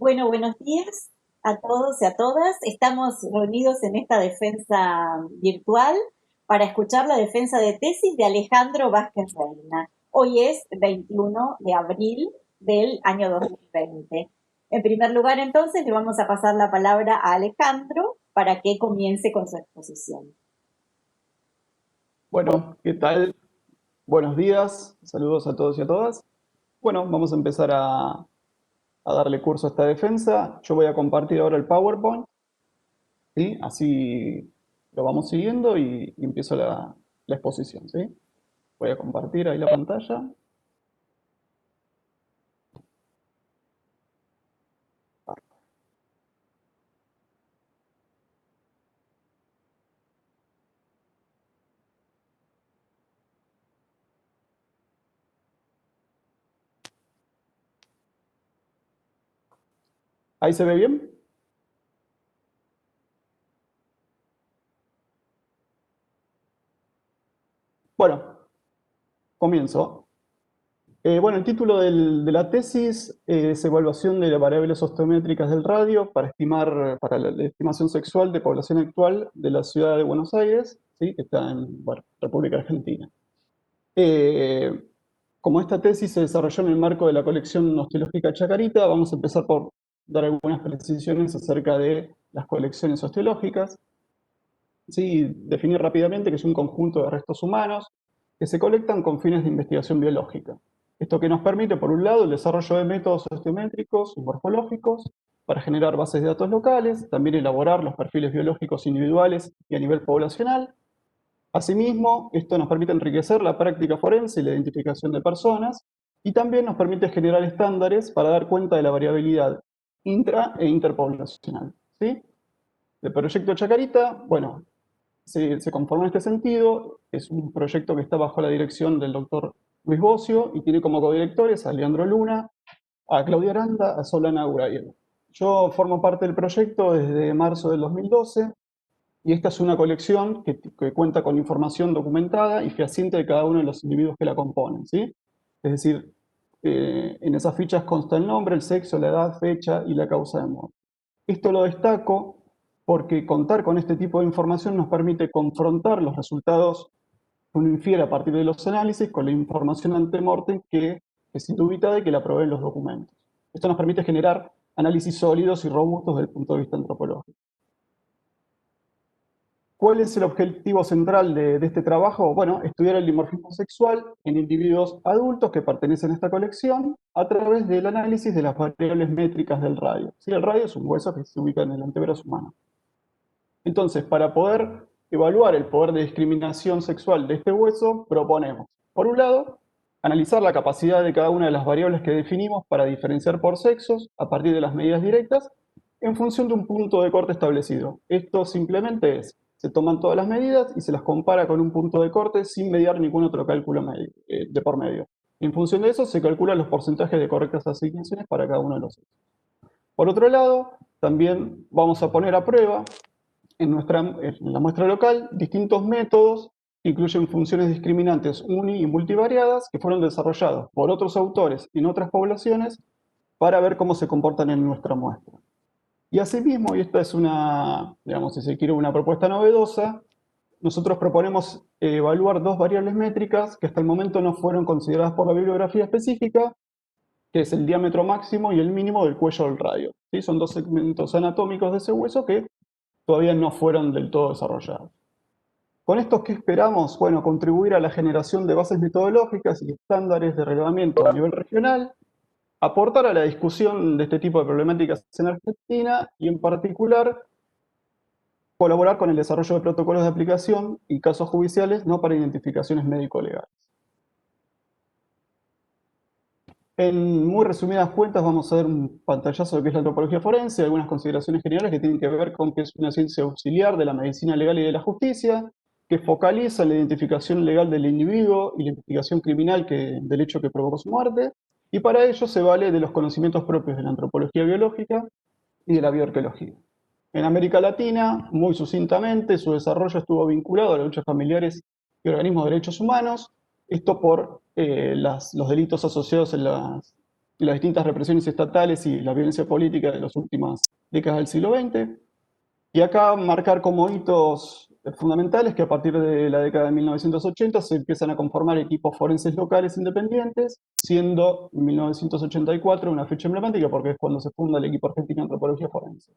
Bueno, buenos días a todos y a todas. Estamos reunidos en esta defensa virtual para escuchar la defensa de tesis de Alejandro Vázquez Reina. Hoy es 21 de abril del año 2020. En primer lugar, entonces, le vamos a pasar la palabra a Alejandro para que comience con su exposición. Bueno, ¿qué tal? Buenos días, saludos a todos y a todas. Bueno, vamos a empezar a darle curso a esta defensa. Yo voy a compartir ahora el PowerPoint, ¿sí? Así lo vamos siguiendo y empiezo la exposición, ¿sí? Voy a compartir ahí la pantalla. ¿Ahí se ve bien? Bueno, comienzo. Bueno, el título de la tesis es Evaluación de las variables osteométricas del radio para estimar, para la estimación sexual de población actual de la ciudad de Buenos Aires, ¿sí? Que está en, bueno, República Argentina. Eh, Como esta tesis se desarrolló en el marco de la colección osteológica Chacarita, vamos a empezar por dar algunas precisiones acerca de las colecciones osteológicas. Sí, definir rápidamente que es un conjunto de restos humanos que se colectan con fines de investigación biológica. Esto que nos permite, por un lado, el desarrollo de métodos osteométricos y morfológicos para generar bases de datos locales, también elaborar los perfiles biológicos individuales y a nivel poblacional. Asimismo, esto nos permite enriquecer la práctica forense y la identificación de personas, y también nos permite generar estándares para dar cuenta de la variabilidad intra e interpoblacional, ¿sí? El proyecto Chacarita, bueno, se conformó en este sentido. Es un proyecto que está bajo la dirección del doctor Luis Bocio y tiene como codirectores a Leandro Luna, a Claudia Aranda, a Solana Gurayel. Yo formo parte del proyecto desde marzo del 2012 y esta es una colección que cuenta con información documentada y fehaciente de cada uno de los individuos que la componen, ¿sí? Es decir, en esas fichas consta el nombre, el sexo, la edad, fecha y la causa de muerte. Esto lo destaco porque contar con este tipo de información nos permite confrontar los resultados que uno infiere a partir de los análisis con la información ante mortem que es indubitada y que la proveen los documentos. Esto nos permite generar análisis sólidos y robustos desde el punto de vista antropológico. ¿Cuál es el objetivo central de este trabajo? Bueno, estudiar el dimorfismo sexual en individuos adultos que pertenecen a esta colección a través del análisis de las variables métricas del radio. ¿Sí? El radio es un hueso que se ubica en el antebrazo humano. Entonces, para poder evaluar el poder de discriminación sexual de este hueso, proponemos, por un lado, analizar la capacidad de cada una de las variables que definimos para diferenciar por sexos a partir de las medidas directas en función de un punto de corte establecido. Esto simplemente es, se toman todas las medidas y se las compara con un punto de corte sin mediar ningún otro cálculo de por medio. En función de eso se calculan los porcentajes de correctas asignaciones para cada uno de los sexos. Por otro lado, también vamos a poner a prueba en la muestra local distintos métodos que incluyen funciones discriminantes uni y multivariadas que fueron desarrollados por otros autores en otras poblaciones para ver cómo se comportan en nuestra muestra. Y asimismo, y esta es una, digamos, si se quiere, una propuesta novedosa, nosotros proponemos evaluar dos variables métricas que hasta el momento no fueron consideradas por la bibliografía específica, que es el diámetro máximo y el mínimo del cuello del radio. ¿Sí? Son dos segmentos anatómicos de ese hueso que todavía no fueron del todo desarrollados. Con esto, ¿qué esperamos? Bueno, contribuir a la generación de bases metodológicas y estándares de relevamiento a nivel regional, aportar a la discusión de este tipo de problemáticas en Argentina y, en particular, colaborar con el desarrollo de protocolos de aplicación y casos judiciales no para identificaciones médico-legales. En muy resumidas cuentas vamos a ver un pantallazo de qué es la antropología forense, algunas consideraciones generales que tienen que ver con que es una ciencia auxiliar de la medicina legal y de la justicia, que focaliza en la identificación legal del individuo y la investigación criminal del hecho que provocó su muerte, y para ello se vale de los conocimientos propios de la antropología biológica y de la bioarqueología. En América Latina, muy sucintamente, su desarrollo estuvo vinculado a las luchas familiares y organismos de derechos humanos, esto por los delitos asociados y las distintas represiones estatales y la violencia política de las últimas décadas del siglo XX. Y acá marcar como hitos fundamentales que a partir de la década de 1980 se empiezan a conformar equipos forenses locales independientes, siendo 1984 una fecha emblemática porque es cuando se funda el equipo argentino de antropología forense.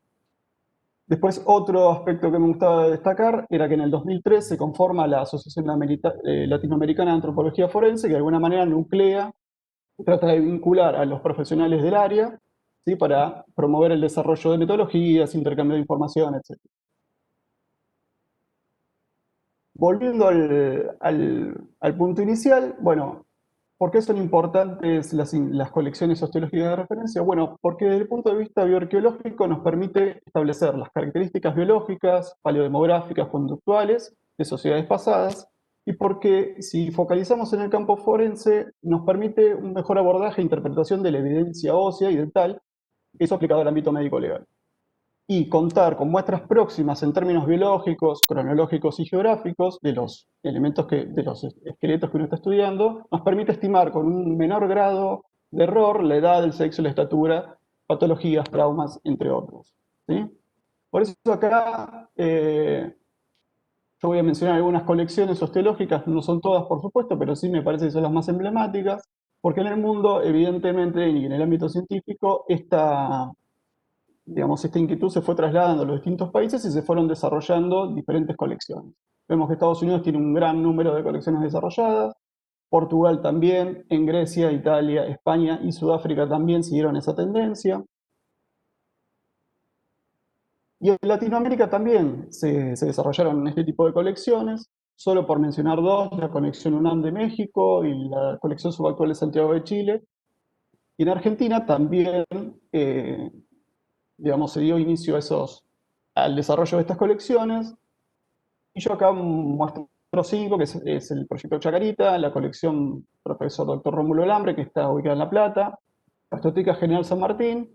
Después, otro aspecto que me gustaba destacar era que en el 2003 se conforma la Asociación Latinoamericana de Antropología Forense, que de alguna manera nuclea, trata de vincular a los profesionales del área, ¿sí? Para promover el desarrollo de metodologías, intercambio de información, etc. Volviendo al punto inicial, bueno, ¿por qué son importantes las colecciones osteológicas de referencia? Bueno, porque desde el punto de vista bioarqueológico nos permite establecer las características biológicas, paleodemográficas, conductuales de sociedades pasadas, y porque si focalizamos en el campo forense nos permite un mejor abordaje e interpretación de la evidencia ósea y dental, eso aplicado al ámbito médico-legal. Y contar con muestras próximas en términos biológicos, cronológicos y geográficos de los elementos de los esqueletos que uno está estudiando, nos permite estimar con un menor grado de error la edad, el sexo, la estatura, patologías, traumas, entre otros. ¿Sí? Por eso acá yo voy a mencionar algunas colecciones osteológicas, no son todas por supuesto, pero sí me parece que son las más emblemáticas, porque en el mundo, evidentemente, y en el ámbito científico, esta inquietud se fue trasladando a los distintos países y se fueron desarrollando diferentes colecciones. Vemos que Estados Unidos tiene un gran número de colecciones desarrolladas, Portugal también, en Grecia, Italia, España y Sudáfrica también siguieron esa tendencia. Y en Latinoamérica también se desarrollaron este tipo de colecciones, solo por mencionar dos, la colección UNAM de México y la colección subactual de Santiago de Chile. Y en Argentina también se dio inicio al desarrollo de estas colecciones. Y yo acá muestro cinco, que es el proyecto Chacarita, la colección Profesor Dr. Rómulo Lambre, que está ubicada en La Plata, la Estética General San Martín,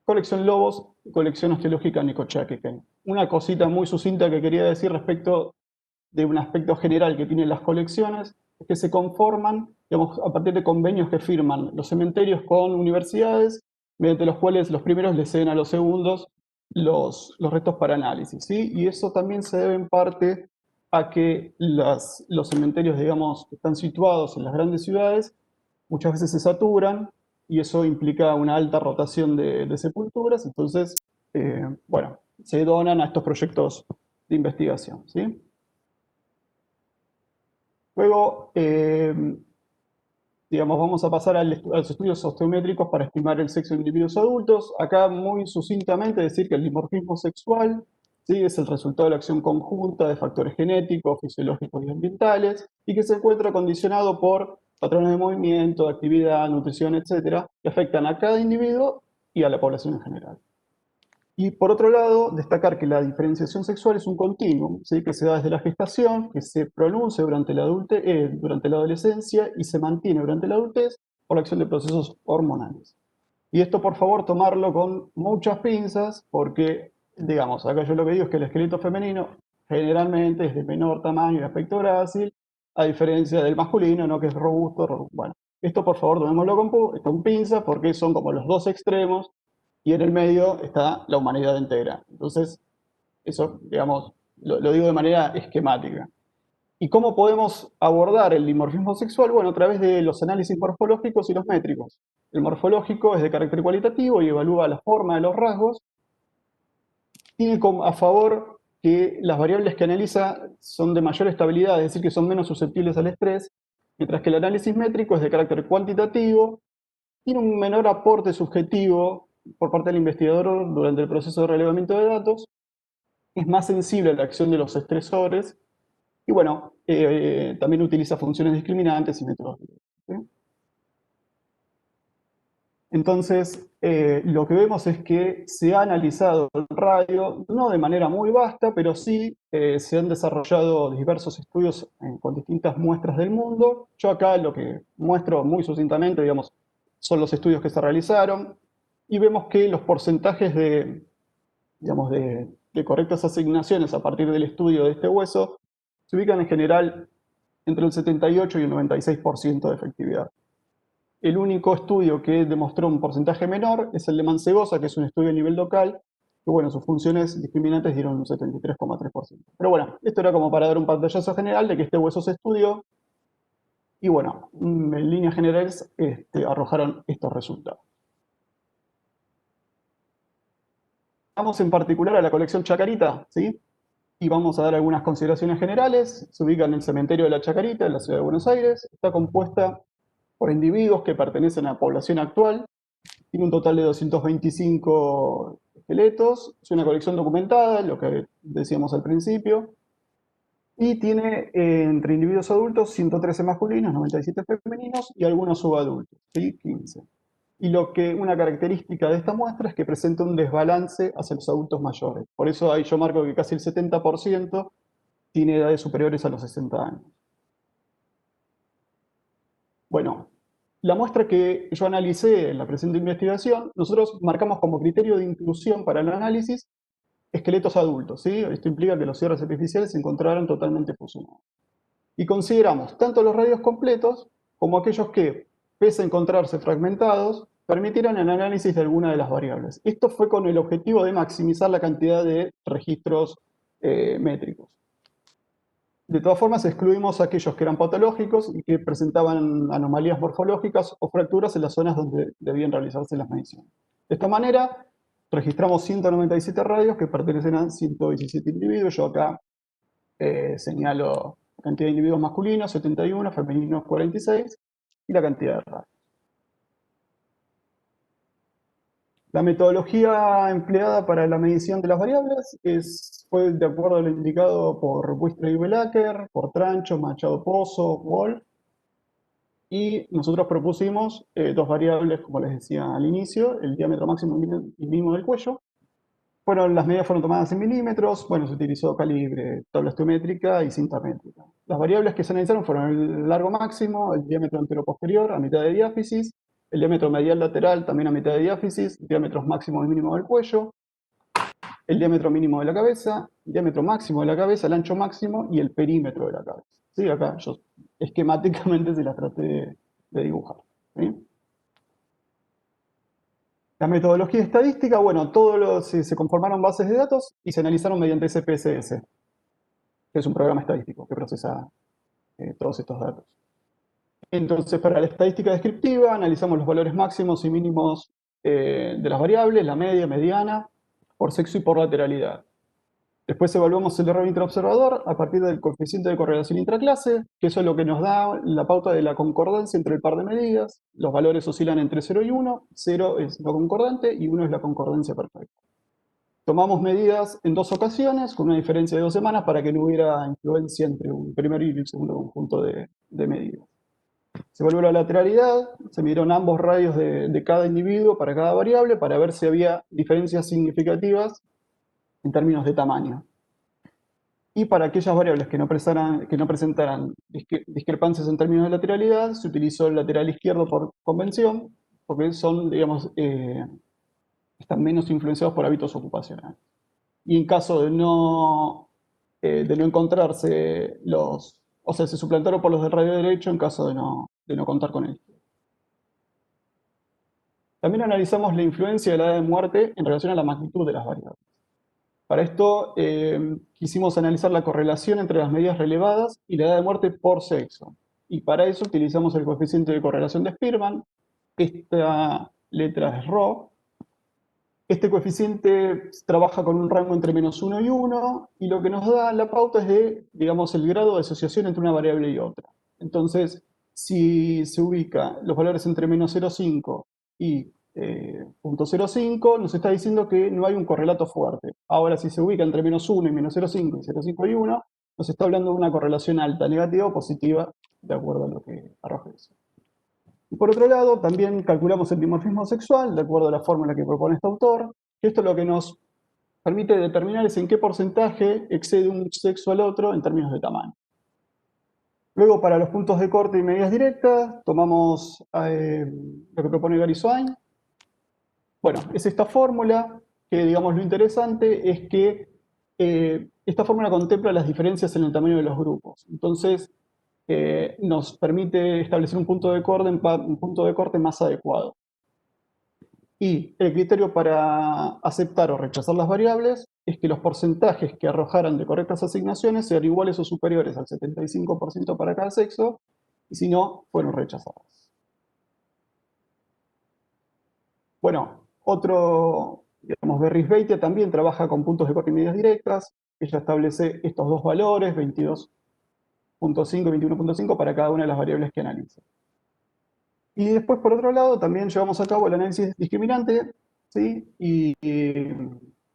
colección Lobos y colección osteológica Nicochaquequén. Una cosita muy sucinta que quería decir respecto de un aspecto general que tienen las colecciones, es que se conforman, a partir de convenios que firman los cementerios con universidades, mediante los cuales los primeros le ceden a los segundos los restos para análisis, ¿sí? Y eso también se debe en parte a que los cementerios, digamos, que están situados en las grandes ciudades, muchas veces se saturan y eso implica una alta rotación de sepulturas, entonces, bueno, se donan a estos proyectos de investigación, ¿sí? Luego, vamos a pasar a los estudios osteométricos para estimar el sexo de individuos adultos. Acá muy sucintamente decir que el dimorfismo sexual, ¿sí? Es el resultado de la acción conjunta de factores genéticos, fisiológicos y ambientales, y que se encuentra condicionado por patrones de movimiento, de actividad, nutrición, etcétera, que afectan a cada individuo y a la población en general. Y por otro lado, destacar que la diferenciación sexual es un continuum, ¿sí? Que se da desde la gestación, que se pronuncia durante durante la adolescencia y se mantiene durante la adultez por la acción de procesos hormonales. Y esto, por favor, tomarlo con muchas pinzas, porque, acá yo lo que digo es que el esqueleto femenino generalmente es de menor tamaño y aspecto grácil, a diferencia del masculino, ¿no? Que es robusto. Bueno, esto por favor tomémoslo con pinzas, porque son como los dos extremos y en el medio está la humanidad entera. Entonces, eso, lo digo de manera esquemática. ¿Y cómo podemos abordar el dimorfismo sexual? Bueno, a través de los análisis morfológicos y los métricos. El morfológico es de carácter cualitativo y evalúa la forma de los rasgos. Tiene a favor que las variables que analiza son de mayor estabilidad, es decir, que son menos susceptibles al estrés, mientras que el análisis métrico es de carácter cuantitativo, tiene un menor aporte subjetivo por parte del investigador durante el proceso de relevamiento de datos, es más sensible a la acción de los estresores y bueno, también utiliza funciones discriminantes y metodologías. ¿Sí? Entonces, lo que vemos es que se ha analizado el radio, no de manera muy vasta, pero sí se han desarrollado diversos estudios con distintas muestras del mundo. Yo acá lo que muestro muy sucintamente, son los estudios que se realizaron y vemos que los porcentajes de correctas asignaciones a partir del estudio de este hueso se ubican en general entre el 78 y el 96% de efectividad. El único estudio que demostró un porcentaje menor es el de Mansegosa, que es un estudio a nivel local, que bueno, sus funciones discriminantes dieron un 73,3%. Pero bueno, esto era como para dar un pantallazo general de que este hueso se estudió, y bueno, en líneas generales arrojaron estos resultados. Vamos en particular a la colección Chacarita, ¿sí? Y vamos a dar algunas consideraciones generales. Se ubica en el cementerio de la Chacarita, en la ciudad de Buenos Aires. Está compuesta por individuos que pertenecen a la población actual. Tiene un total de 225 esqueletos. Es una colección documentada, lo que decíamos al principio. Y tiene entre individuos adultos 113 masculinos, 97 femeninos y algunos subadultos, ¿sí? 15. Y una característica de esta muestra es que presenta un desbalance hacia los adultos mayores. Por eso ahí yo marco que casi el 70% tiene edades superiores a los 60 años. Bueno, la muestra que yo analicé en la presente investigación, nosotros marcamos como criterio de inclusión para el análisis esqueletos adultos, ¿sí? Esto implica que los cierres artificiales se encontraran totalmente fusionados. Y consideramos tanto los radios completos como aquellos que, pese a encontrarse fragmentados, permitieran el análisis de alguna de las variables. Esto fue con el objetivo de maximizar la cantidad de registros métricos. De todas formas, excluimos aquellos que eran patológicos y que presentaban anomalías morfológicas o fracturas en las zonas donde debían realizarse las mediciones. De esta manera, registramos 197 radios que pertenecen a 117 individuos. Yo acá señalo la cantidad de individuos masculinos, 71, femeninos 46, y la cantidad de radios. La metodología empleada para la medición de las variables fue de acuerdo a lo indicado por Wistra y Belacker, por Trancho, Machado Pozo, Wolf, y nosotros propusimos dos variables, como les decía al inicio, el diámetro máximo y mínimo del cuello. Las medidas fueron tomadas en milímetros, se utilizó calibre, tabla osteométrica y cinta métrica. Las variables que se analizaron fueron el largo máximo, el diámetro antero-posterior a mitad de diáfisis, el diámetro medial lateral también a mitad de diáfisis, diámetros máximo y mínimo del cuello, el diámetro mínimo de la cabeza, el diámetro máximo de la cabeza, el ancho máximo y el perímetro de la cabeza. ¿Sí? Acá yo esquemáticamente se las traté de dibujar. ¿Sí? La metodología estadística, se conformaron bases de datos y se analizaron mediante SPSS, que es un programa estadístico que procesa todos estos datos. Entonces, para la estadística descriptiva, analizamos los valores máximos y mínimos de las variables, la media, mediana, por sexo y por lateralidad. Después evaluamos el error interobservador a partir del coeficiente de correlación intraclase, que eso es lo que nos da la pauta de la concordancia entre el par de medidas. Los valores oscilan entre 0 y 1, 0 es lo concordante y 1 es la concordancia perfecta. Tomamos medidas en dos ocasiones, con una diferencia de 2 semanas, para que no hubiera influencia entre un primer y el segundo conjunto de medidas. Se evaluó la lateralidad, se midieron ambos radios de cada individuo para cada variable para ver si había diferencias significativas en términos de tamaño. Y para aquellas variables que no presentaran discrepancias en términos de lateralidad, se utilizó el lateral izquierdo por convención, porque son, están menos influenciados por hábitos ocupacionales. Y en caso de no encontrarse se suplantaron por los del radio derecho en caso de no contar con él. También analizamos la influencia de la edad de muerte en relación a la magnitud de las variables. Para esto quisimos analizar la correlación entre las medidas relevadas y la edad de muerte por sexo. Y para eso utilizamos el coeficiente de correlación de Spearman. Esta letra es Rho. Este coeficiente trabaja con un rango entre -1 y 1, y lo que nos da la pauta es el grado de asociación entre una variable y otra. Entonces, si se ubica los valores entre -0,5 y 0,05, nos está diciendo que no hay un correlato fuerte. Ahora, si se ubica entre -1 y -0,5 y 0,5 y 1, nos está hablando de una correlación alta, negativa o positiva, de acuerdo a lo que arroja eso. Y por otro lado, también calculamos el dimorfismo sexual, de acuerdo a la fórmula que propone este autor, que esto lo que nos permite determinar es en qué porcentaje excede un sexo al otro en términos de tamaño. Luego, para los puntos de corte y medidas directas, tomamos lo que propone Gary Swain. Es esta fórmula que, lo interesante es que esta fórmula contempla las diferencias en el tamaño de los grupos. Entonces, nos permite establecer un punto de corte más adecuado. Y el criterio para aceptar o rechazar las variables es que los porcentajes que arrojaran de correctas asignaciones sean iguales o superiores al 75% para cada sexo, y si no, fueron rechazadas. Bueno, otro, digamos, Berris-Beitia también trabaja con puntos de corte y medidas directas. Ella establece estos dos valores, 22.5 y 21.5, para cada una de las variables que analiza. Y después, por otro lado, también llevamos a cabo el análisis discriminante, ¿sí?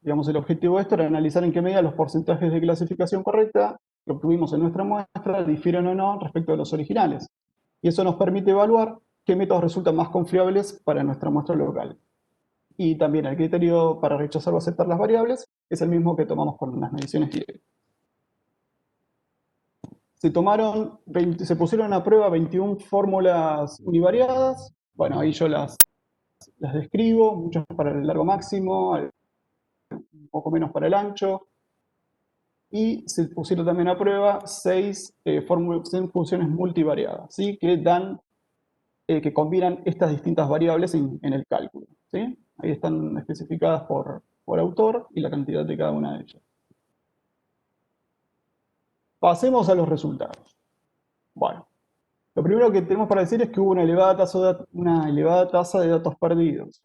Digamos, el objetivo de esto era analizar en qué medida los porcentajes de clasificación correcta que obtuvimos en nuestra muestra difieren o no respecto de los originales. Y eso nos permite evaluar qué métodos resultan más confiables para nuestra muestra local. Y también el criterio para rechazar o aceptar las variables es el mismo que tomamos con las mediciones directas. Se pusieron a prueba 21 fórmulas univariadas. Bueno, ahí yo las describo, muchas para el largo máximo, un poco menos para el ancho. Y se pusieron también a prueba 6 funciones multivariadas, ¿sí? Que combinan estas distintas variables en el cálculo, ¿sí? Ahí están especificadas por autor y la cantidad de cada una de ellas. Pasemos a los resultados. Bueno, lo primero que tenemos para decir es que hubo una elevada tasa de datos perdidos.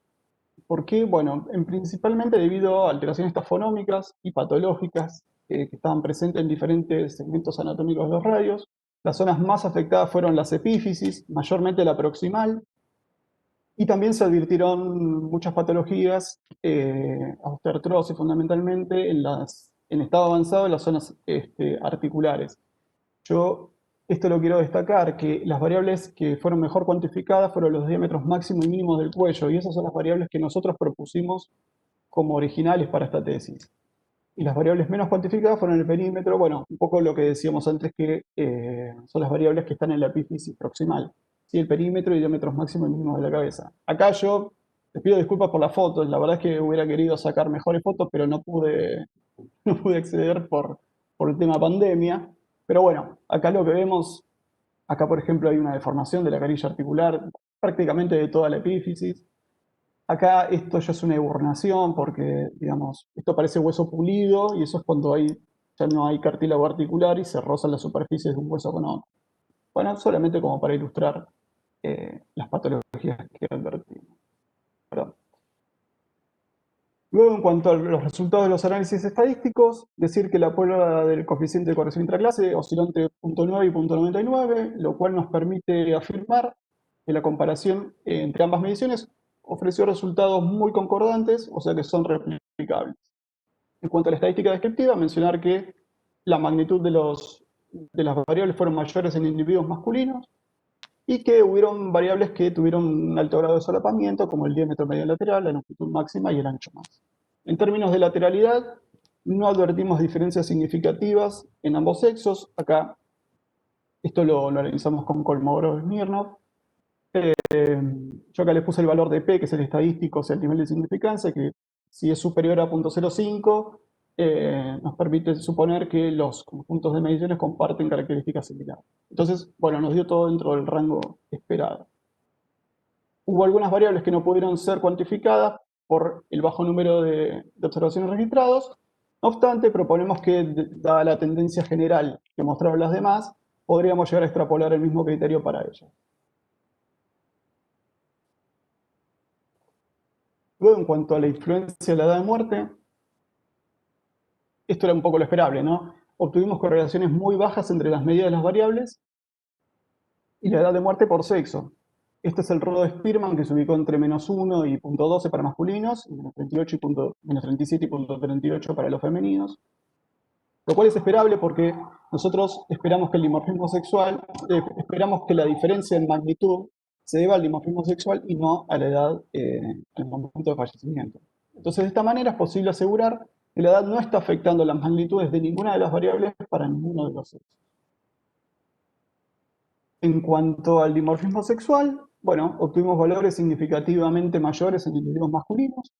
¿Por qué? Bueno, principalmente debido a alteraciones tafonómicas y patológicas que estaban presentes en diferentes segmentos anatómicos de los radios. Las zonas más afectadas fueron las epífisis, mayormente la proximal, y también se advirtieron muchas patologías, osteoartrosis fundamentalmente, en estado avanzado en las zonas articulares. Yo esto lo quiero destacar, que las variables que fueron mejor cuantificadas fueron los diámetros máximos y mínimos del cuello, y esas son las variables que nosotros propusimos como originales para esta tesis. Y las variables menos cuantificadas fueron el perímetro, bueno, un poco lo que decíamos antes, que son las variables que están en la epífisis proximal. ¿Sí? El perímetro y diámetros máximos y mínimos de la cabeza. Acá yo les pido disculpas por las fotos, la verdad es que hubiera querido sacar mejores fotos, pero no pude, no pude acceder por el tema pandemia. Pero bueno, acá lo que vemos, acá por ejemplo hay una deformación de la carilla articular, prácticamente de toda la epífisis. Acá esto ya es una eburnación porque, digamos, esto parece hueso pulido y eso es cuando ya no hay cartílago articular y se rozan las superficies de un hueso con otro. Bueno, solamente como para ilustrar las patologías que advertimos. Perdón. Luego, en cuanto a los resultados de los análisis estadísticos, decir que la prueba del coeficiente de corrección intraclase osciló entre 0.9 y 0.99, lo cual nos permite afirmar que la comparación entre ambas mediciones ofreció resultados muy concordantes, o sea que son replicables. En cuanto a la estadística descriptiva, mencionar que la magnitud de las variables fueron mayores en individuos masculinos y que hubieron variables que tuvieron un alto grado de solapamiento, como el diámetro medio lateral, la longitud máxima y el ancho máximo. En términos de lateralidad, no advertimos diferencias significativas en ambos sexos. Acá, esto lo analizamos con Kolmogorov y Smirnov. Yo acá les puse el valor de P, que es el estadístico, o sea, el nivel de significancia, que si es superior a 0.05, nos permite suponer que los conjuntos de mediciones comparten características similares. Entonces, bueno, nos dio todo dentro del rango esperado. Hubo algunas variables que no pudieron ser cuantificadas por el bajo número de observaciones registrados. No obstante, proponemos que, dada la tendencia general que mostraron las demás, podríamos llegar a extrapolar el mismo criterio para ellas. Luego, en cuanto a la influencia de la edad de muerte, esto era un poco lo esperable, ¿no? Obtuvimos correlaciones muy bajas entre las medidas de las variables y la edad de muerte por sexo. Este es el rodo de Spearman, que se ubicó entre -1 y 0.12 para masculinos, y -38 y -37 y 0.38 para los femeninos. Lo cual es esperable porque nosotros esperamos que el dimorfismo sexual, esperamos que la diferencia en magnitud se deba al dimorfismo sexual y no a la edad al momento de fallecimiento. Entonces, de esta manera es posible asegurar que la edad no está afectando las magnitudes de ninguna de las variables para ninguno de los sexos. En cuanto al dimorfismo sexual, bueno, obtuvimos valores significativamente mayores en individuos masculinos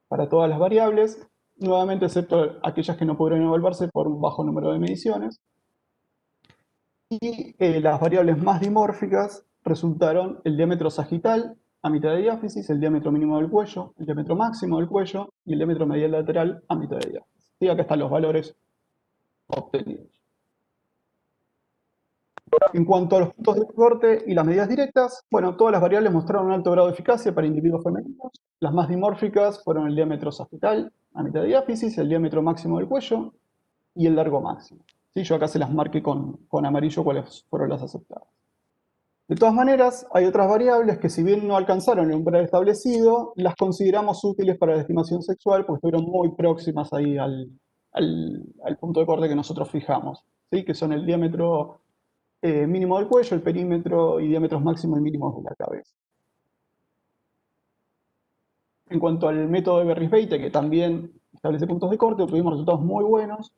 para todas las variables, nuevamente excepto aquellas que no pudieron evaluarse por un bajo número de mediciones. Y las variables más dimórficas resultaron el diámetro sagital a mitad de diáfisis, el diámetro mínimo del cuello, el diámetro máximo del cuello y el diámetro medial lateral a mitad de diáfisis. Y acá están los valores obtenidos. En cuanto a los puntos de corte y las medidas directas, bueno, todas las variables mostraron un alto grado de eficacia para individuos femeninos. Las más dimórficas fueron el diámetro sagital a mitad de diáfisis, el diámetro máximo del cuello y el largo máximo. ¿Sí? Yo acá se las marqué con amarillo cuáles fueron las aceptadas. De todas maneras, hay otras variables que si bien no alcanzaron el umbral establecido, las consideramos útiles para la estimación sexual porque estuvieron muy próximas ahí al punto de corte que nosotros fijamos, ¿sí? Que son el diámetro mínimo del cuello, el perímetro y diámetros máximos y mínimos de la cabeza. En cuanto al método de Berris-Beite, que también establece puntos de corte, obtuvimos resultados muy buenos,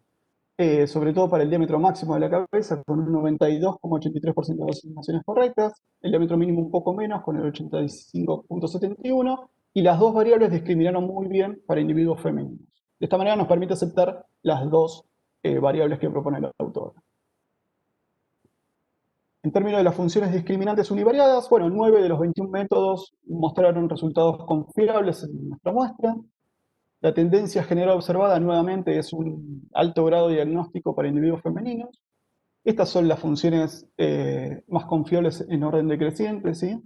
sobre todo para el diámetro máximo de la cabeza, con un 92,83% de asignaciones correctas, el diámetro mínimo un poco menos, con el 85,71%, y las dos variables discriminaron muy bien para individuos femeninos. De esta manera nos permite aceptar las dos variables que propone el autor. En términos de las funciones discriminantes univariadas, bueno, 9 de los 21 métodos mostraron resultados confiables en nuestra muestra. La tendencia general observada nuevamente es un alto grado de diagnóstico para individuos femeninos. Estas son las funciones más confiables en orden decreciente, ¿sí?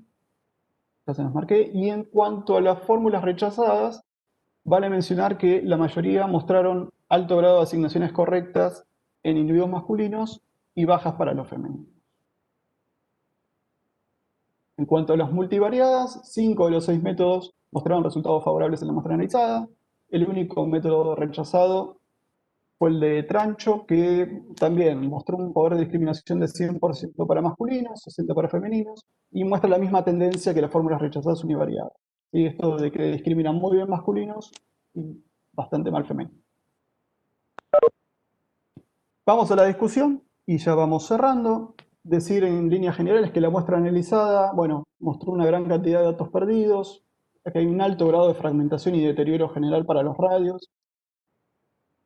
Ya se las marqué. Y en cuanto a las fórmulas rechazadas, vale mencionar que la mayoría mostraron alto grado de asignaciones correctas en individuos masculinos y bajas para los femeninos. En cuanto a las multivariadas, 5 de los 6 métodos mostraron resultados favorables en la muestra analizada. El único método rechazado fue el de Trancho, que también mostró un poder de discriminación de 100% para masculinos, 60% para femeninos, y muestra la misma tendencia que las fórmulas rechazadas univariadas. Y esto de que discriminan muy bien masculinos y bastante mal femeninos. Vamos a la discusión y ya vamos cerrando. Decir en líneas generales que la muestra analizada, bueno, mostró una gran cantidad de datos perdidos, que hay un alto grado de fragmentación y deterioro general para los radios.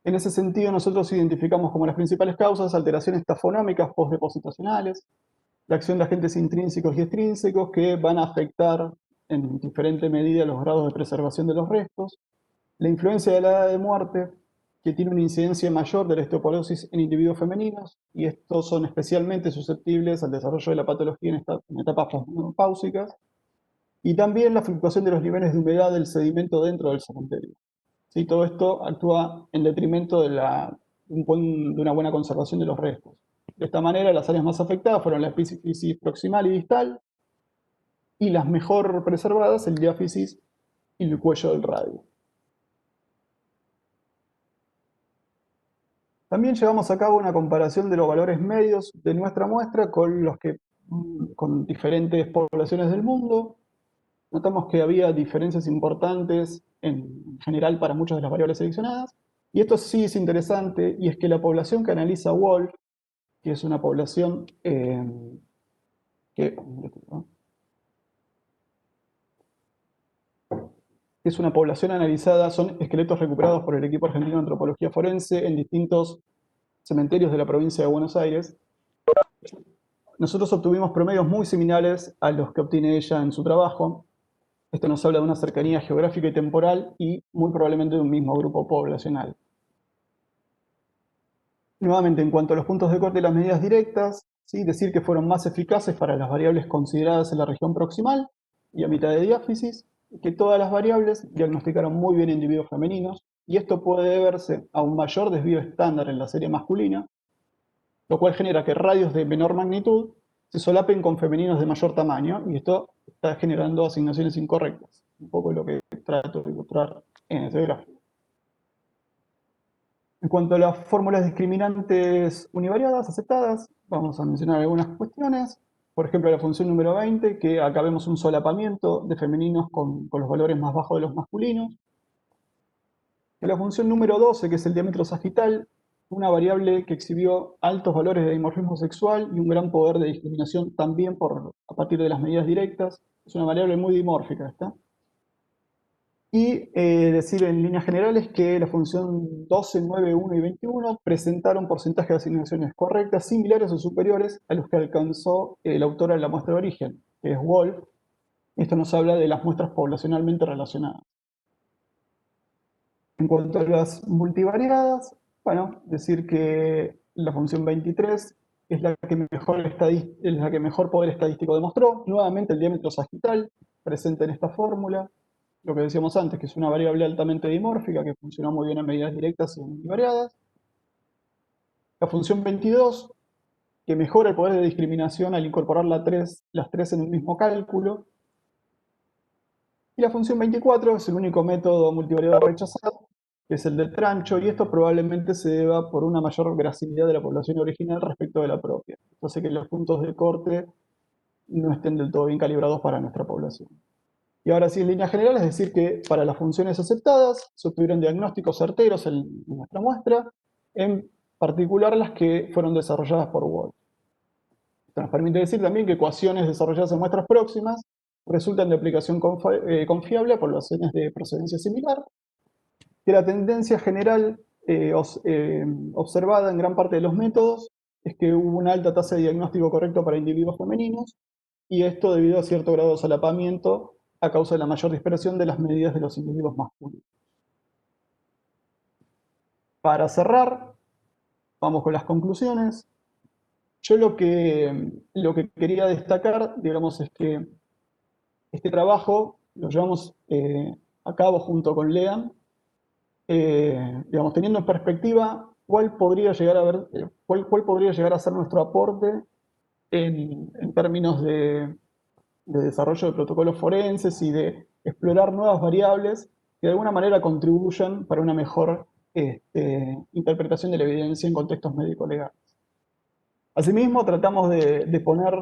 En ese sentido, nosotros identificamos como las principales causas alteraciones tafonómicas postdepositacionales, la acción de agentes intrínsecos y extrínsecos que van a afectar en diferente medida los grados de preservación de los restos, la influencia de la edad de muerte, que tiene una incidencia mayor de la osteoporosis en individuos femeninos, y estos son especialmente susceptibles al desarrollo de la patología en etapas postmenopáusicas, y también la fluctuación de los niveles de humedad del sedimento dentro del cementerio. ¿Sí? Todo esto actúa en detrimento de una buena conservación de los restos. De esta manera, las áreas más afectadas fueron la epífisis proximal y distal, y las mejor preservadas, el diáfisis y el cuello del radio. También llevamos a cabo una comparación de los valores medios de nuestra muestra con diferentes poblaciones del mundo. Notamos que había diferencias importantes en general para muchas de las variables seleccionadas. Y esto sí es interesante, y es que la población que analiza Wolf, que es una población que es una población analizada, son esqueletos recuperados por el equipo argentino de antropología forense en distintos cementerios de la provincia de Buenos Aires. Nosotros obtuvimos promedios muy similares a los que obtiene ella en su trabajo. Esto nos habla de una cercanía geográfica y temporal y muy probablemente de un mismo grupo poblacional. Nuevamente, en cuanto a los puntos de corte y las medidas directas, ¿sí? Decir que fueron más eficaces para las variables consideradas en la región proximal y a mitad de diáfisis, que todas las variables diagnosticaron muy bien individuos femeninos, y esto puede deberse a un mayor desvío estándar en la serie masculina, lo cual genera que radios de menor magnitud se solapen con femeninos de mayor tamaño, y esto está generando asignaciones incorrectas, un poco lo que trato de ilustrar en este gráfico. En cuanto a las fórmulas discriminantes univariadas aceptadas, vamos a mencionar algunas cuestiones. Por ejemplo, la función número 20, que acá vemos un solapamiento de femeninos con los valores más bajos de los masculinos. En la función número 12, que es el diámetro sagital, una variable que exhibió altos valores de dimorfismo sexual y un gran poder de discriminación también a partir de las medidas directas. Es una variable muy dimórfica esta. Y decir en líneas generales que la función 12, 9, 1 y 21 presentaron porcentajes de asignaciones correctas similares o superiores a los que alcanzó el autor en la muestra de origen, que es Wolf. Esto nos habla de las muestras poblacionalmente relacionadas. En cuanto a las multivariadas, bueno, decir que la función 23 es la que mejor poder estadístico demostró. Nuevamente el diámetro sagital presente en esta fórmula. Lo que decíamos antes, que es una variable altamente dimórfica que funciona muy bien en medidas directas y multivariadas. La función 22, que mejora el poder de discriminación al incorporar las tres en un mismo cálculo. Y la función 24 es el único método multivariado rechazado, que es el del trancho, y esto probablemente se deba por una mayor gracilidad de la población original respecto de la propia. Esto hace que los puntos de corte no estén del todo bien calibrados para nuestra población. Y ahora sí, en línea general, es decir que para las funciones aceptadas se obtuvieron diagnósticos certeros en nuestra muestra, en particular las que fueron desarrolladas por Wolf. Esto nos permite decir también que ecuaciones desarrolladas en muestras próximas resultan de aplicación confiable a poblaciones de procedencia similar, que la tendencia general observada en gran parte de los métodos es que hubo una alta tasa de diagnóstico correcto para individuos femeninos, y esto debido a cierto grado de solapamiento a causa de la mayor dispersión de las medidas de los individuos masculinos. Para cerrar, vamos con las conclusiones. Yo lo que quería destacar, digamos, es que este trabajo lo llevamos a cabo junto con Lean, digamos, teniendo en perspectiva cuál podría llegar cuál podría llegar a ser nuestro aporte en términos de desarrollo de protocolos forenses y de explorar nuevas variables que de alguna manera contribuyan para una mejor interpretación de la evidencia en contextos médico-legales. Asimismo, tratamos de poner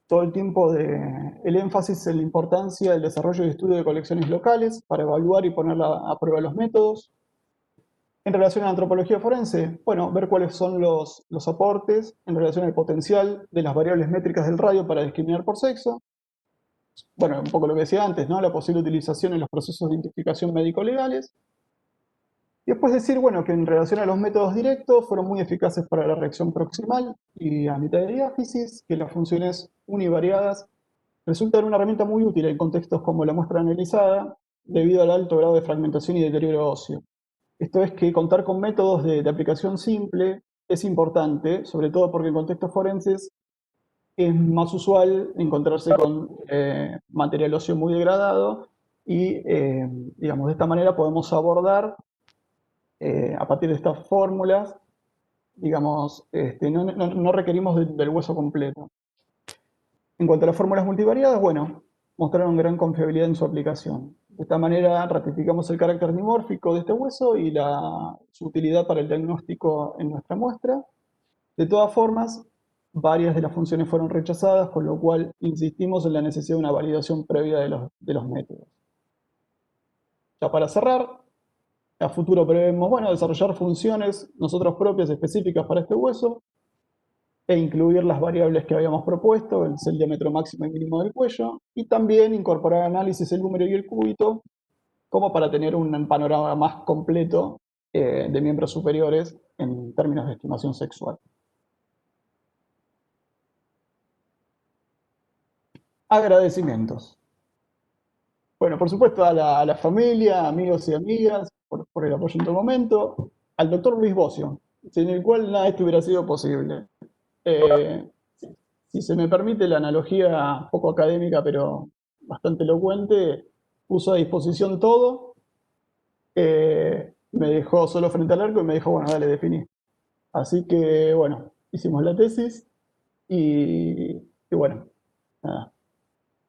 todo el tiempo el énfasis en la importancia del desarrollo y estudio de colecciones locales para evaluar y poner a prueba los métodos. En relación a la antropología forense, bueno, ver cuáles son los aportes en relación al potencial de las variables métricas del radio para discriminar por sexo. Bueno, un poco lo que decía antes, ¿no? La posible utilización en los procesos de identificación médico-legales. Y después decir, bueno, que en relación a los métodos directos fueron muy eficaces para la reacción proximal y a mitad de diáfisis, que las funciones univariadas resultan una herramienta muy útil en contextos como la muestra analizada, debido al alto grado de fragmentación y deterioro óseo. Esto es que contar con métodos de aplicación simple es importante, sobre todo porque en contextos forenses es más usual encontrarse con material óseo muy degradado y, digamos, de esta manera podemos abordar a partir de estas fórmulas, digamos, no requerimos del hueso completo. En cuanto a las fórmulas multivariadas, bueno, mostraron gran confiabilidad en su aplicación. De esta manera ratificamos el carácter dimórfico de este hueso y su utilidad para el diagnóstico en nuestra muestra. De todas formas, varias de las funciones fueron rechazadas, con lo cual insistimos en la necesidad de una validación previa de los métodos. Ya para cerrar, a futuro prevemos, bueno, desarrollar funciones nosotros propias específicas para este hueso e incluir las variables que habíamos propuesto, el diámetro máximo y mínimo del cuello, y también incorporar análisis el húmero y el cúbito, como para tener un panorama más completo de miembros superiores en términos de estimación sexual. Agradecimientos. Bueno, por supuesto a la familia, amigos y amigas, por el apoyo en todo momento. Al doctor Luis Bocio, sin el cual nada de esto hubiera sido posible. Eh, si se me permite la analogía poco académica, pero bastante elocuente, puso a disposición todo, me dejó solo frente al arco y me dijo, bueno, dale, definí. Así que, bueno, hicimos la tesis y bueno, nada,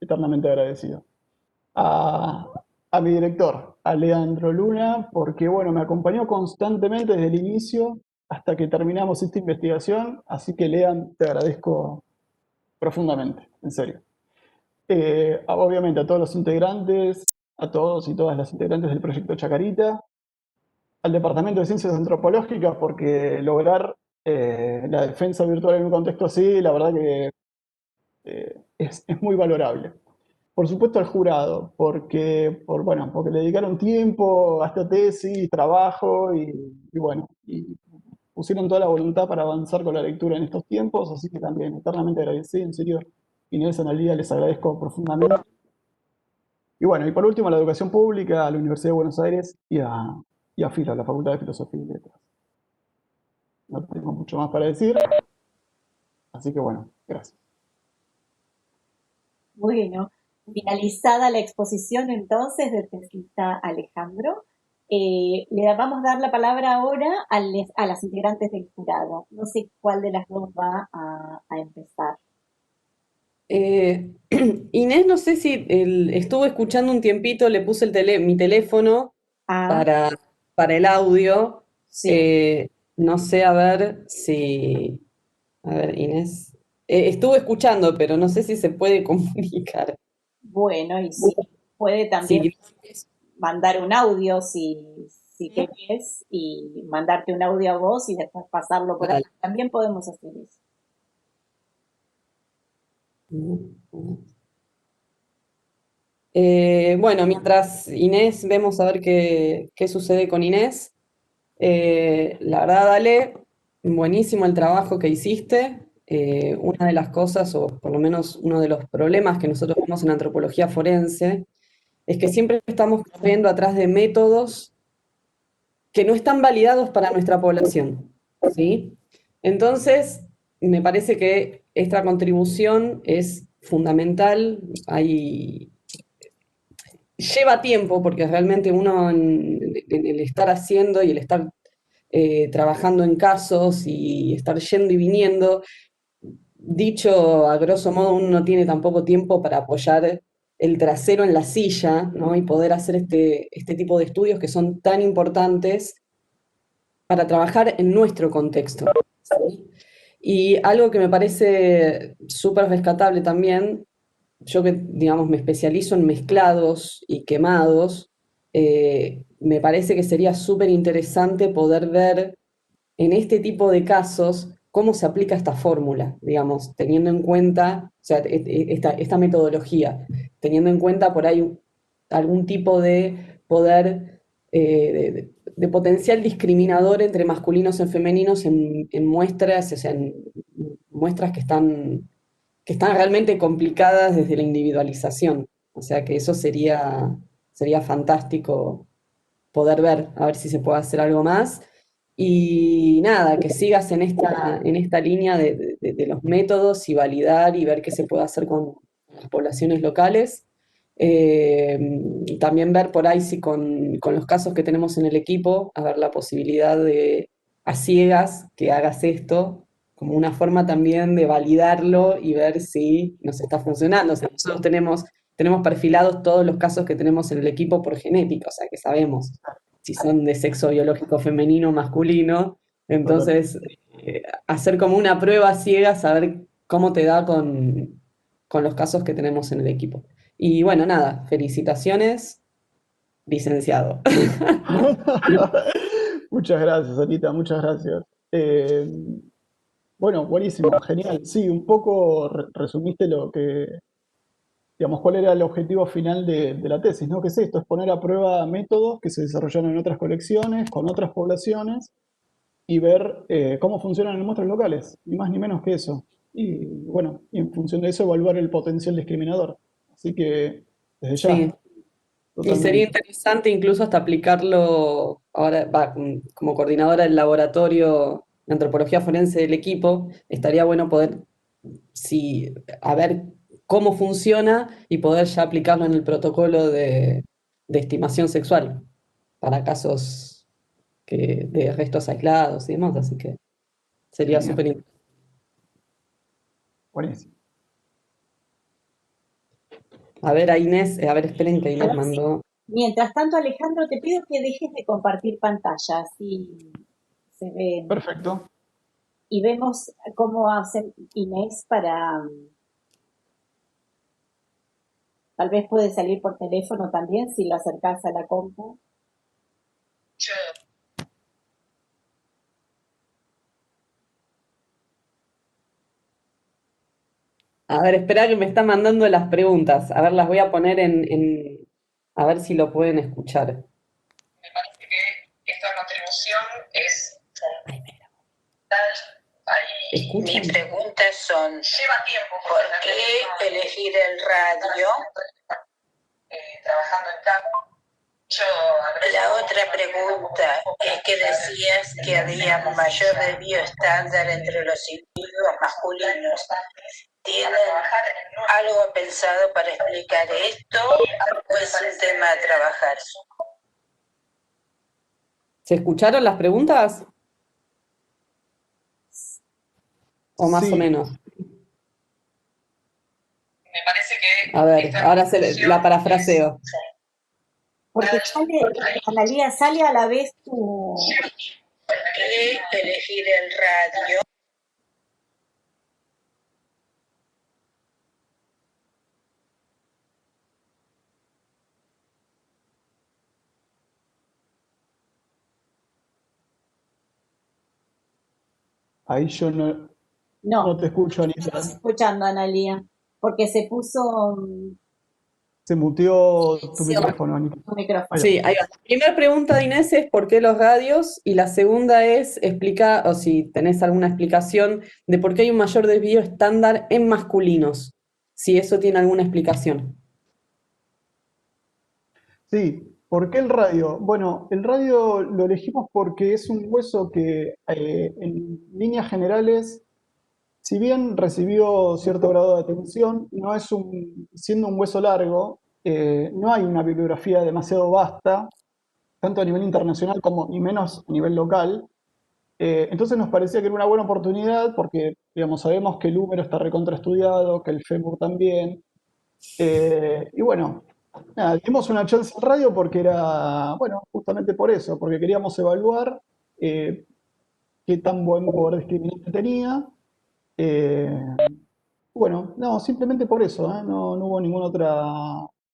eternamente agradecido. A, a mi director, a Leandro Luna, porque bueno, me acompañó constantemente desde el inicio hasta que terminamos esta investigación, así que Lean, te agradezco profundamente, en serio. Obviamente a todos los integrantes, a todos y todas las integrantes del proyecto Chacarita, al Departamento de Ciencias Antropológicas, porque lograr la defensa virtual en un contexto así, la verdad que es muy valorable. por supuesto al jurado, bueno, porque le dedicaron tiempo a esta tesis, trabajo y bueno, y pusieron toda la voluntad para avanzar con la lectura en estos tiempos, así que también eternamente agradecido, en serio, Inés, Analía, les agradezco profundamente. Y bueno, y por último a la educación pública, a la Universidad de Buenos Aires y a FILA, a la Facultad de Filosofía y Letras. No tengo mucho más para decir, así que bueno, gracias. Bueno, finalizada la exposición entonces del tesista Alejandro, le vamos a dar la palabra ahora a las integrantes del jurado. No sé cuál de las dos va a empezar. Eh, Inés, no sé si estuvo escuchando un tiempito, le puse mi teléfono Ah, para, para el audio. sí. Eh, no sé, a ver si... A ver, Inés. Estuvo escuchando, pero no sé si se puede comunicar. Bueno, y si puede también Sí, mandar un audio si querés y mandarte un audio a vos y después pasarlo por ahí. dale. También podemos hacer eso. Bueno, mientras Inés, vemos a ver qué sucede con Inés. La verdad, Dale, buenísimo el trabajo que hiciste. Una de las cosas, o por lo menos uno de los problemas que nosotros vemos en antropología forense, es que siempre estamos corriendo atrás de métodos que no están validados para nuestra población, ¿sí? Entonces, me parece que esta contribución es fundamental. Lleva tiempo, porque realmente uno en el estar haciendo y el estar trabajando en casos y estar yendo y viniendo, dicho a grosso modo, uno no tiene tampoco tiempo para apoyar el trasero en la silla, ¿no? Y poder hacer este tipo de estudios que son tan importantes para trabajar en nuestro contexto, ¿sí? Y algo que me parece súper rescatable también, yo que, digamos, me especializo en mezclados y quemados, me parece que sería súper interesante poder ver en este tipo de casos cómo se aplica esta fórmula, digamos, teniendo en cuenta, o sea, esta metodología, teniendo en cuenta por ahí algún tipo de poder, de potencial discriminador entre masculinos y femeninos en muestras, o sea, en muestras que están realmente complicadas desde la individualización. O sea que eso sería fantástico poder ver, a ver si se puede hacer algo más. Y nada, que sigas en esta línea de los métodos y validar y ver qué se puede hacer con las poblaciones locales. Y también ver por ahí si con los casos que tenemos en el equipo, a ver la posibilidad de a ciegas que hagas esto como una forma también de validarlo y ver si nos está funcionando. O sea, nosotros tenemos perfilados todos los casos que tenemos en el equipo por genética, o sea que sabemos si son de sexo biológico femenino o masculino. Total. Entonces, hacer como una prueba ciega, saber cómo te da con los casos que tenemos en el equipo. Y bueno, nada, felicitaciones, licenciado. Muchas gracias, Anita, muchas gracias. Eh, bueno, buenísimo, genial. Sí, un poco resumiste digamos, cuál era el objetivo final de la tesis, ¿no? ¿Qué es esto? Es poner a prueba métodos que se desarrollaron en otras colecciones, con otras poblaciones, y ver cómo funcionan en muestras locales, ni más ni menos que eso. Y bueno, y en función de eso evaluar el potencial discriminador. Así que, desde ya, Sí. Y sería totalmente. interesante incluso hasta aplicarlo ahora, como coordinadora del laboratorio de antropología forense del equipo, estaría bueno poder, si, a ver cómo funciona y poder ya aplicarlo en el protocolo de estimación sexual para casos de restos aislados y demás, así que sería Genial, súper interesante. buenísimo. A ver, a Inés, a ver, esperen que A Inés ver si, mandó. mientras tanto, Alejandro, te pido que dejes de compartir pantalla, así se ven. Perfecto. Y vemos cómo hace Inés para, tal vez puede salir por teléfono también si lo acercás a la compu. A ver, espera que me está mandando las preguntas. A ver, las voy a poner a ver si lo pueden escuchar. Me parece que esta contribución es Ay, mira. Mi ¿Escuchan? preguntas son, lleva tiempo, ¿por qué elegir el radio? Trabajando en campo. La otra pregunta es que decías que había mayor desvío estándar entre los individuos masculinos. ¿Tienen algo pensado para explicar esto o es un tema a trabajar? ¿Se escucharon las preguntas? O más o Sí, menos. Me parece que A ver, ahora la parafraseo. Porque sale, Analía, sale a la vez tu... elegir el radio. ahí yo no No, te escucho, no estamos Anita. escuchando a Analía, porque se puso Se muteó tu Sí, micrófono, Anita. tu micrófono. Ahí va. sí, ahí va. La primera pregunta de Inés es ¿por qué los radios? Y la segunda es explica, o si tenés alguna explicación de por qué hay un mayor desvío estándar en masculinos. Si eso tiene alguna explicación. Sí, ¿por qué el radio? Bueno, el radio lo elegimos porque es un hueso que en líneas generales, si bien recibió cierto grado de atención, no es siendo un hueso largo, no hay una bibliografía demasiado vasta, tanto a nivel internacional como ni menos a nivel local. Entonces nos parecía que era una buena oportunidad porque, digamos, sabemos que el húmero está recontraestudiado, que el fémur también. Y bueno, nada, dimos una chance al radio porque era, bueno, justamente por eso, porque queríamos evaluar eh, qué tan buen poder discriminante tenía. Eh, bueno, no, simplemente por eso, ¿eh? No hubo ninguna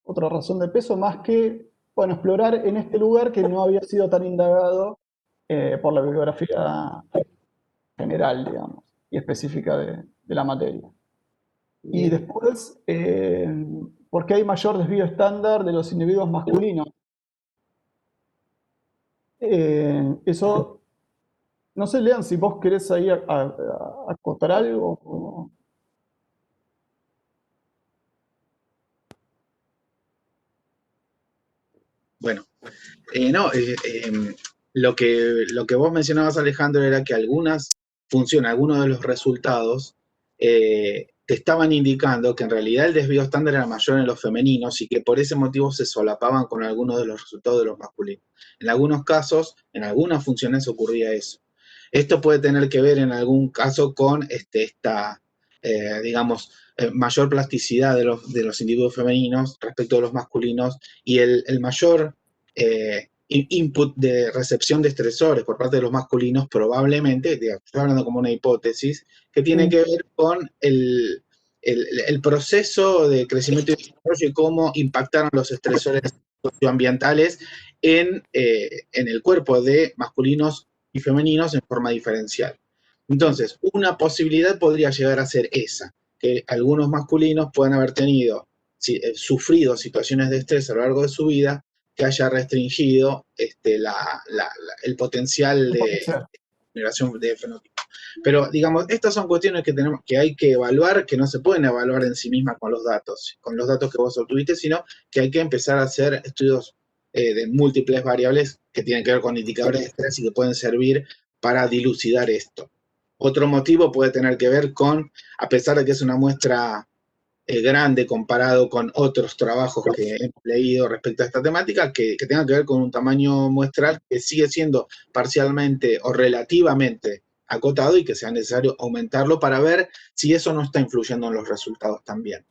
otra razón de peso más que, bueno, explorar en este lugar que no había sido tan indagado por la bibliografía general, digamos, y específica de la materia. Y Bien. después, ¿por qué hay mayor desvío estándar de los individuos masculinos? Eso, no sé, Lean, si vos querés ahí acotar algo. Bueno, no, lo que vos mencionabas, Alejandro, era que algunas funciones, algunos de los resultados te estaban indicando que en realidad el desvío estándar era mayor en los femeninos y que por ese motivo se solapaban con algunos de los resultados de los masculinos. En algunos casos, en algunas funciones ocurría eso. Esto puede tener que ver en algún caso con esta, digamos, mayor plasticidad de los individuos femeninos respecto de los masculinos y el mayor input de recepción de estresores por parte de los masculinos probablemente, estoy hablando como una hipótesis, que tiene que ver con el proceso de crecimiento y desarrollo y cómo impactaron los estresores socioambientales en el cuerpo de masculinos y femeninos en forma diferencial. Entonces, una posibilidad podría llegar a ser esa, que algunos masculinos puedan haber sufrido situaciones de estrés a lo largo de su vida que haya restringido el potencial de generación de fenotipo. Pero, digamos, estas son cuestiones que hay que evaluar, que no se pueden evaluar en sí mismas con los datos que vos obtuviste, sino que hay que empezar a hacer estudios de múltiples variables que tienen que ver con indicadores de estrés y que pueden servir para dilucidar esto. Otro motivo puede tener que ver con, a pesar de que es una muestra grande comparado con otros trabajos que hemos leído respecto a esta temática, que tenga que ver con un tamaño muestral que sigue siendo parcialmente o relativamente acotado y que sea necesario aumentarlo para ver si eso no está influyendo en los resultados también.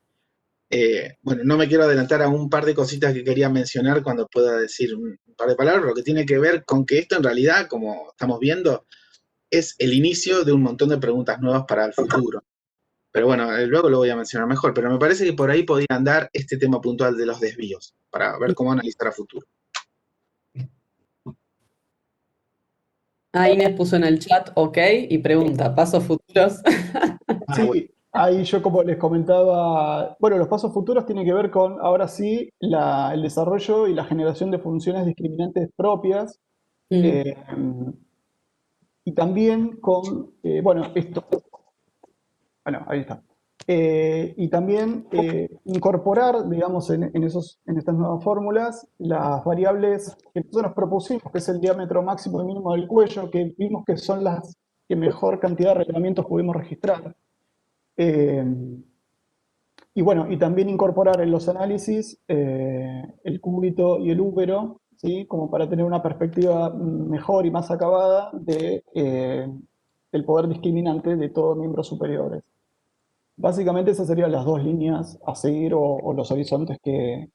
Bueno, no me quiero adelantar a un par de cositas que quería mencionar cuando pueda decir un par de palabras, lo que tiene que ver con que esto en realidad, como estamos viendo, es el inicio de un montón de preguntas nuevas para el futuro. Pero bueno, luego lo voy a mencionar mejor, pero me parece que por ahí podría andar este tema puntual de los desvíos, para ver cómo analizar a futuro. Ah, Inés puso en el chat, ok, y pregunta, ¿pasos futuros? Sí, Ahí yo, como les comentaba, bueno, los pasos futuros tienen que ver con, ahora sí, el desarrollo y la generación de funciones discriminantes propias, Mm, eh, y también con, bueno, esto, bueno, ahí está. Y también incorporar, digamos, en estas nuevas fórmulas, las variables que nosotros nos propusimos, que es el diámetro máximo y mínimo del cuello, que vimos que son las que mejor cantidad de reglamentos pudimos registrar. Eh, y bueno, y también incorporar en los análisis el cúbito y el útero, ¿sí? Como para tener una perspectiva mejor y más acabada del poder discriminante de todos miembros superiores. Básicamente esas serían las dos líneas a seguir o los horizontes que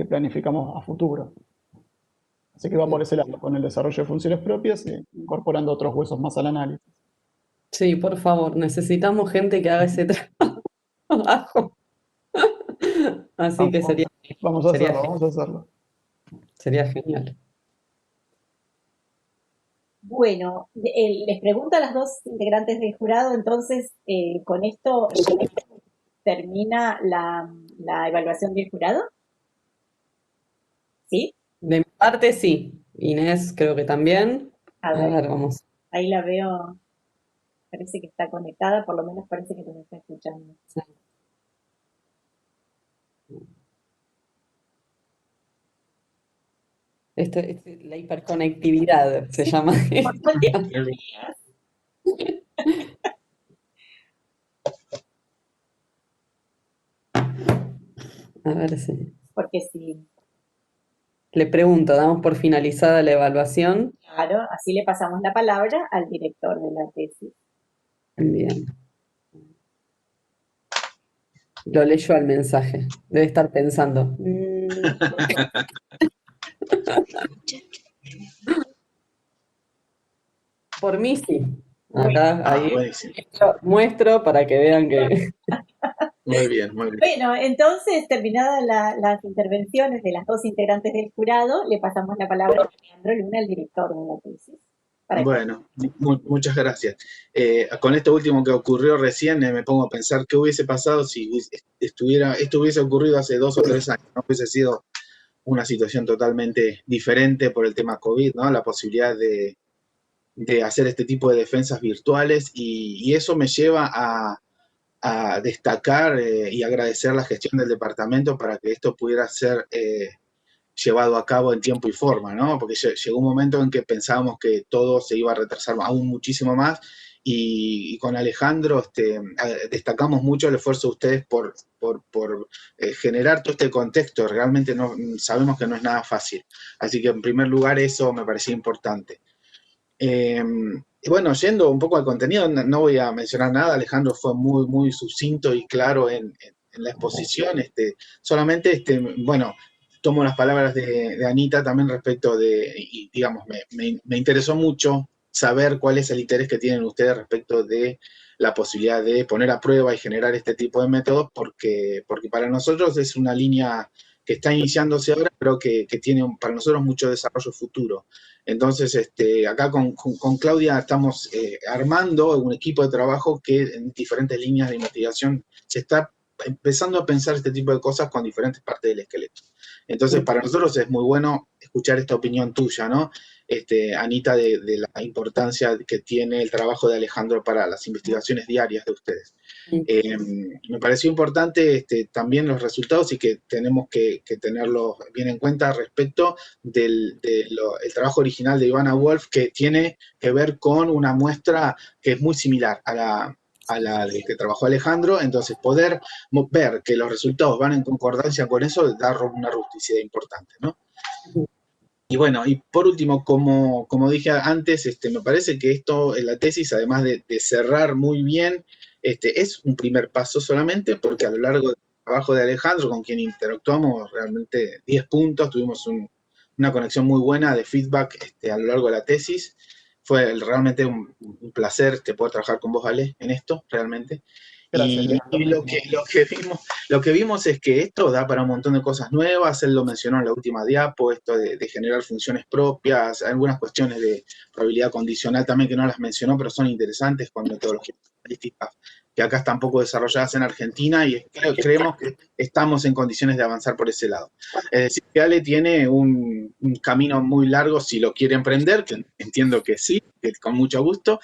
planificamos a futuro. Así que va por ese lado, con el desarrollo de funciones propias e incorporando otros huesos más al análisis. sí, por favor, necesitamos gente que haga ese trabajo. Así que Vamos, vamos a hacerlo, vamos a hacerlo. sería genial. Bueno, les pregunto a las dos integrantes del jurado, entonces, con esto termina la evaluación del jurado, ¿sí? De mi parte, sí. Inés, creo que también. A A ver, ver, vamos. ahí la veo, parece que está conectada, por lo menos parece que nos está escuchando. La hiperconectividad se llama. A ver si. Porque sí, Le pregunto, ¿damos por finalizada la evaluación? claro, así le pasamos la palabra al director de la tesis. Bien. Lo leyó al mensaje. Debe estar pensando. Por mí sí. Acá, ahí. Buenísimo. Muestro para que vean que. Muy bien, muy bien. Bueno, entonces, terminadas las intervenciones de las dos integrantes del jurado, le pasamos la palabra a Alejandro Luna, el director de la tesis. Bueno, muchas gracias. Con esto último que ocurrió recién, me pongo a pensar qué hubiese pasado si esto hubiese ocurrido hace 2 o 3 años, ¿no? Hubiese sido una situación totalmente diferente por el tema COVID, ¿no? La posibilidad de hacer este tipo de defensas virtuales y eso me lleva a destacar y agradecer la gestión del departamento para que esto pudiera ser llevado a cabo en tiempo y forma, ¿no? Porque llegó un momento en que pensábamos que todo se iba a retrasar aún muchísimo más y con Alejandro destacamos mucho el esfuerzo de ustedes por generar todo este contexto. Realmente no, sabemos que no es nada fácil. Así que en primer lugar eso me parecía importante. Y bueno, yendo un poco al contenido, no voy a mencionar nada. Alejandro fue muy, muy sucinto y claro en la exposición. Solamente, bueno, tomo las palabras de Anita también respecto y digamos, me interesó mucho saber cuál es el interés que tienen ustedes respecto de la posibilidad de poner a prueba y generar este tipo de métodos, porque para nosotros es una línea que está iniciándose ahora, pero que tiene para nosotros mucho desarrollo futuro. Entonces, acá con Claudia estamos armando un equipo de trabajo que en diferentes líneas de investigación se está empezando a pensar este tipo de cosas con diferentes partes del esqueleto. Entonces, para nosotros es muy bueno escuchar esta opinión tuya, ¿no? Anita, de la importancia que tiene el trabajo de Alejandro para las investigaciones diarias de ustedes. Me pareció importante también los resultados y que tenemos que tenerlos bien en cuenta respecto del el trabajo original de Ivana Wolf, que tiene que ver con una muestra que es muy similar a la que trabajó Alejandro. Entonces, poder ver que los resultados van en concordancia con eso da una rusticidad importante, ¿no? Y bueno, y por último, como dije antes, me parece que esto en la tesis, además de cerrar muy bien, es un primer paso solamente, porque a lo largo del trabajo de Alejandro, con quien interactuamos realmente 10 puntos, tuvimos una conexión muy buena de feedback a lo largo de la tesis. Fue realmente un placer poder trabajar con vos, Ale, en esto, realmente. Gracias, Y Leandro. lo que vimos es que esto da para un montón de cosas nuevas. Él lo mencionó en la última diapo, esto de generar funciones propias, algunas cuestiones de probabilidad condicional también que no las mencionó, pero son interesantes con metodologías estadísticas que acá están poco desarrolladas en Argentina y creemos que estamos en condiciones de avanzar por ese lado. Es decir, que Ale tiene un camino muy largo si lo quiere emprender, que entiendo que sí, que con mucho gusto,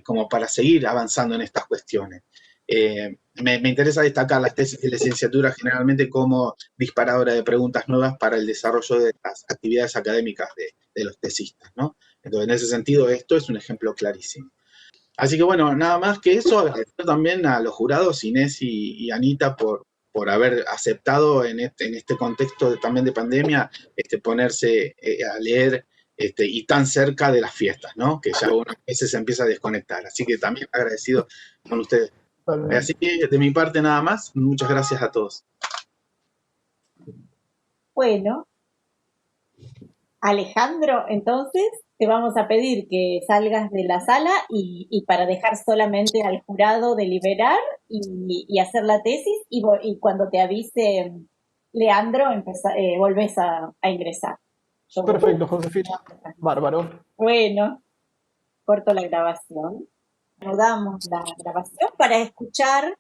como para seguir avanzando en estas cuestiones. Me interesa destacar las tesis de licenciatura generalmente como disparadora de preguntas nuevas para el desarrollo de las actividades académicas de los tesistas, ¿no? Entonces, en ese sentido, esto es un ejemplo clarísimo. Así que bueno, nada más que eso, agradecer también a los jurados, Inés y Anita, por haber aceptado en este contexto también de pandemia, ponerse a leer y tan cerca de las fiestas, ¿no? Que ya uno a veces se empieza a desconectar. Así que también agradecido con ustedes. Así que de mi parte nada más, muchas gracias a todos. Bueno, Alejandro, entonces te vamos a pedir que salgas de la sala y para dejar solamente al jurado deliberar y hacer la tesis y cuando te avise Leandro volvés a ingresar. Perfecto, Josefina. Bárbaro. Bueno, corto la grabación. Anudamos la grabación para escuchar.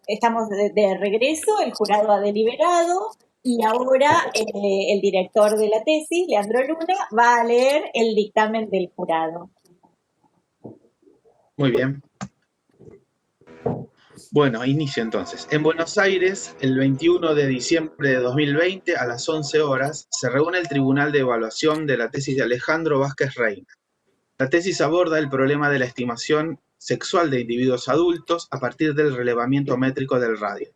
Estamos de regreso, el jurado ha deliberado y ahora el director de la tesis, Leandro Luna, va a leer el dictamen del jurado. Muy bien. Bueno, inicio entonces. En Buenos Aires, el 21 de diciembre de 2020, a las 11 horas, se reúne el Tribunal de Evaluación de la tesis de Alejandro Vázquez Reina. La tesis aborda el problema de la estimación sexual de individuos adultos a partir del relevamiento métrico del radio.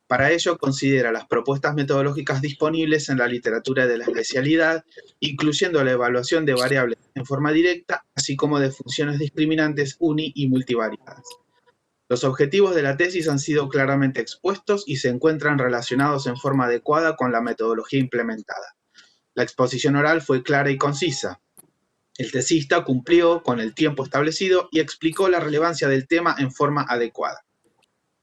Para ello, considera las propuestas metodológicas disponibles en la literatura de la especialidad, incluyendo la evaluación de variables en forma directa, así como de funciones discriminantes uni- y multivariadas. Los objetivos de la tesis han sido claramente expuestos y se encuentran relacionados en forma adecuada con la metodología implementada. La exposición oral fue clara y concisa. El tesista cumplió con el tiempo establecido y explicó la relevancia del tema en forma adecuada.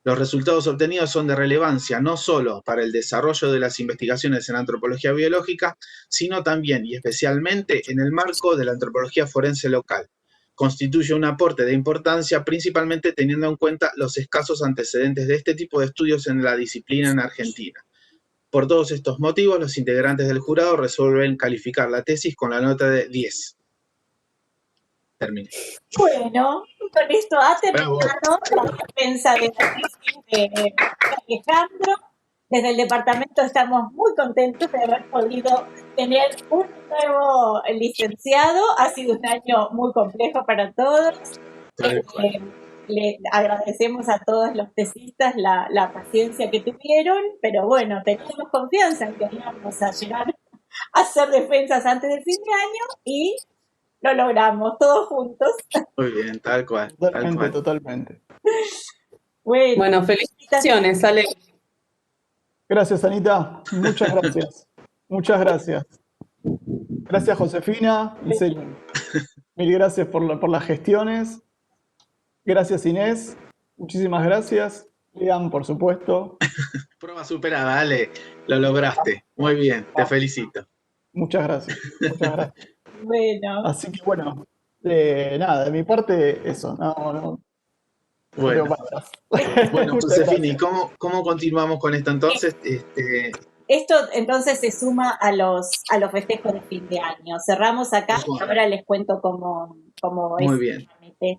Los resultados obtenidos son de relevancia no solo para el desarrollo de las investigaciones en antropología biológica, sino también y especialmente en el marco de la antropología forense local. Constituye un aporte de importancia principalmente teniendo en cuenta los escasos antecedentes de este tipo de estudios en la disciplina en Argentina. Por todos estos motivos, los integrantes del jurado resuelven calificar la tesis con la nota de 10. Terminé. Bueno, con esto ha terminado la defensa de la tesis de Alejandro. Desde el departamento estamos muy contentos de haber podido tener un nuevo licenciado. Ha sido un año muy complejo para todos. Le agradecemos a todos los tesistas la paciencia que tuvieron, pero bueno, teníamos confianza en que íbamos a llegar a hacer defensas antes del fin de año y lo logramos todos juntos. Muy bien, tal cual. Totalmente. Bueno, felicitaciones, Ale. Gracias, Anita. Muchas gracias. Muchas gracias. Gracias, Josefina. En serio. Mil gracias por las gestiones. Gracias, Inés. Muchísimas gracias. Lean, por supuesto. Prueba superada, Ale. Lo lograste. Muy bien, te felicito. Muchas gracias. Muchas gracias. Bueno. Así que bueno, nada, de mi parte, eso. No bueno, tengo palabras. Bueno, Josefina, ¿y cómo continuamos con esto entonces? Esto entonces se suma a los festejos de fin de año. Cerramos acá y ahora les cuento cómo Muy es bien. el trámite.